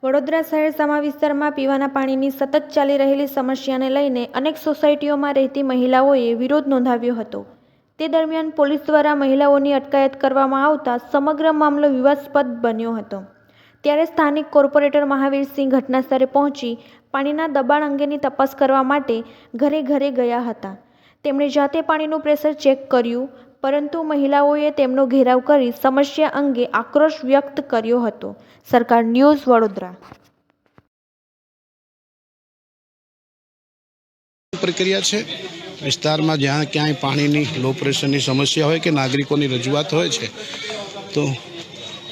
વડોદરા શહેર સમા વિસ્તારમાં પીવાના પાણીની સતત ચાલી રહેલી સમસ્યાને લઈને અનેક સોસાયટીઓમાં રહેતી મહિલાઓએ વિરોધ નોંધાવ્યો હતો। તે દરમિયાન પોલીસ દ્વારા મહિલાઓની અટકાયત કરવામાં આવતા સમગ્ર મામલો વિવાદાસ્પદ બન્યો હતો। ત્યારે સ્થાનિક કોર્પોરેટર મહાવીરસિંહ ઘટનાસ્થળે પહોંચી પાણીના દબાણ અંગેની તપાસ કરવા માટે ઘરે ઘરે ગયા હતા। તેમણે જાતે પાણીનું પ્રેશર ચેક કર્યું, પરંતુ મહિલાઓએ તેમનો ઘેરાવ કરી સમસ્યા અંગે આક્રોશ વ્યક્ત કર્યો હતો। સરકાર ન્યૂઝ વડોદરા। પ્રક્રિયા છે વિસ્તારમાં જ્યાં ક્યાંય પાણીની લો પ્રેશરની સમસ્યા હોય કે નાગરિકોની રજૂઆત હોય છે તો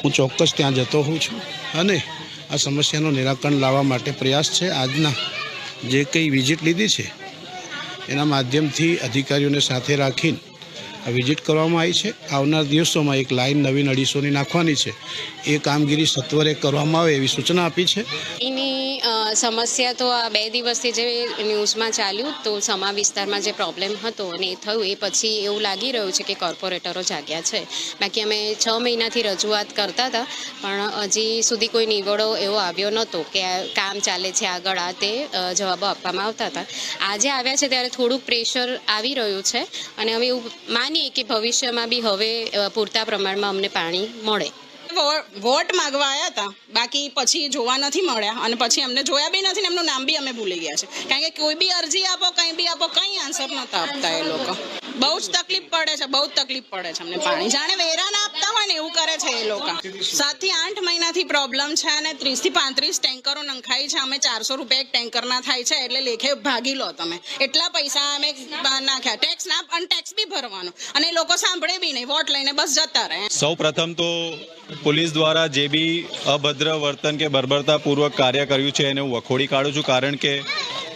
હું ચોક્કસ ત્યાં જતો હોઉં છું અને આ સમસ્યાનું નિરાકરણ લાવવા માટે પ્રયાસ છે। આજના જે કંઈ વિઝિટ લીધી છે એના માધ્યમથી અધિકારીઓને સાથે રાખીને આ વિઝિટ કરવામાં આવી છે। આવનાર દિવસોમાં એક લાઈન નવીન 250ની નાખવાની છે, એ કામગીરી સત્વરે કરવામાં આવે એવી સૂચના આપી છે। એની સમસ્યા તો આ 2 દિવસથી જે ન્યૂઝમાં ચાલ્યું તો સમા વિસ્તારમાં જે પ્રોબ્લેમ હતો અને એ થયું એ પછી એવું લાગી રહ્યું છે કે કોર્પોરેટરો જાગ્યા છે। બાકી અમે 6 મહિનાથી રજૂઆત કરતા હતા પણ હજી સુધી કોઈ નિવડો એવો આવ્યો નહોતો કે કામ ચાલે છે આગળ, આ તે જવાબો આપવામાં આવતા હતા। આજે આવ્યા છે ત્યારે થોડુંક પ્રેશર આવી રહ્યું છે અને અમે એવું માનીએ કે ભવિષ્યમાં બી હવે પૂરતા પ્રમાણમાં અમને પાણી મળે। વોટ માગવા આવ્યા હતા, બાકી પછી જોવા નથી મળ્યા અને પછી અમને જોયા બી નથી ને એમનું નામ બી અમે ભૂલી ગયા છે, કારણ કે કોઈ બી અરજી આપો કંઈ બી આપો કંઈ આન્સર નહોતા આપતા એ લોકો। બહુ જ તકલીફ પડે છે, બહુ જ તકલીફ પડે છે અમને પાણી, જાણે વેરા ના આપતા હોય ને એવું કરે છે એ લોકો। 7 થી 8 મહિનાથી પ્રોબ્લેમ છે અને 30 થી 35 ટેન્કરો નંખાઈ છે। અમે 400 રૂપિયા એક ટેન્કરના થાય છે એટલે લેખે ભાગી લો તમે, એટલા પૈસા અમે નાખ્યા। ટેક્સ ના અને ટેક્સ બી ભરવાનો અને એ લોકો સાંભળે બી નહીં, વોટ લઈને બસ જતા રહે। સૌ પ્રથમ તો પોલીસ દ્વારા જે બી અભદ્ર વર્તન કે બર્બરતાપૂર્વક કાર્ય કર્યું છે એને હું વખોડી કાઢું છું, કારણ કે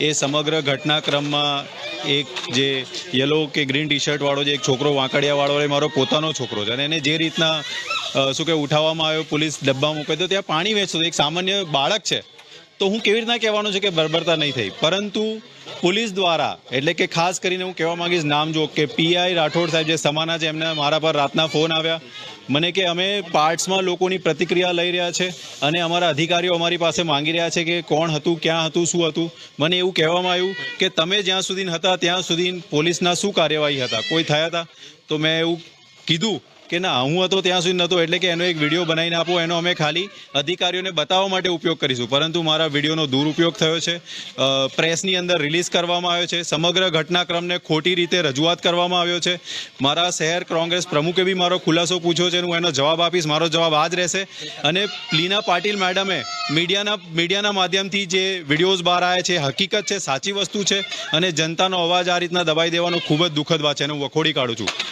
એ સમગ્ર ઘટનાક્રમમાં એક જે યલો કે ગ્રીન ટી શર્ટ વાળો જે એક છોકરો વાંકડિયાવાળો એ મારો પોતાનો છોકરો છે અને એને જે રીતના શું કે ઉઠાવવામાં આવ્યો, પોલીસ ડબ્બા મૂકે તો ત્યાં પાણી વેચતો એક સામાન્ય બાળક છે, તો હું કેવી રીતના કહેવાનું છે કે બર્બરતા નહીં થઈ। પરંતુ પોલીસ દ્વારા, એટલે કે ખાસ કરીને હું કહેવા માંગીશ નામ જો કે પીઆઈ રાઠોડ સાહેબ જે સમાના છે, એમને મારા પર રાતના ફોન આવ્યા મને કે અમે પાર્ટ્સમાં લોકોની પ્રતિક્રિયા લઈ રહ્યા છે અને અમારા અધિકારીઓ અમારી પાસે માંગી રહ્યા છે કે કોણ હતું, ક્યાં હતું, શું હતું। મને એવું કહેવામાં આવ્યું કે તમે જ્યાં સુધી હતા ત્યાં સુધી પોલીસના શું કાર્યવાહી હતા, કોઈ થયા હતા? તો મેં એવું કીધું કે ના, હું હતો ત્યાં સુધી નહોતો, એટલે કે એનો એક વિડીયો બનાવીને આપો, એનો અમે ખાલી અધિકારીઓને બતાવવા માટે ઉપયોગ કરીશું, પરંતુ મારા વિડીયોનો દુરુપયોગ થયો છે, પ્રેસની અંદર રિલીઝ કરવામાં આવ્યો છે, સમગ્ર ઘટનાક્રમને ખોટી રીતે રજૂઆત કરવામાં આવ્યો છે। મારા શહેર કોંગ્રેસ પ્રમુખે બી મારો ખુલાસો પૂછ્યો છે, હું એનો જવાબ આપીશ। મારો જવાબ આ જ રહેશે અને લીના પાટીલ મેડમે મીડિયાના માધ્યમથી જે વિડીયોઝ બહાર આવ્યા છે હકીકત છે, સાચી વસ્તુ છે અને જનતાનો અવાજ આ રીતના દબાઈ દેવાનો ખૂબ જ દુઃખદ વાત છે અને હું વખોડી કાઢું છું।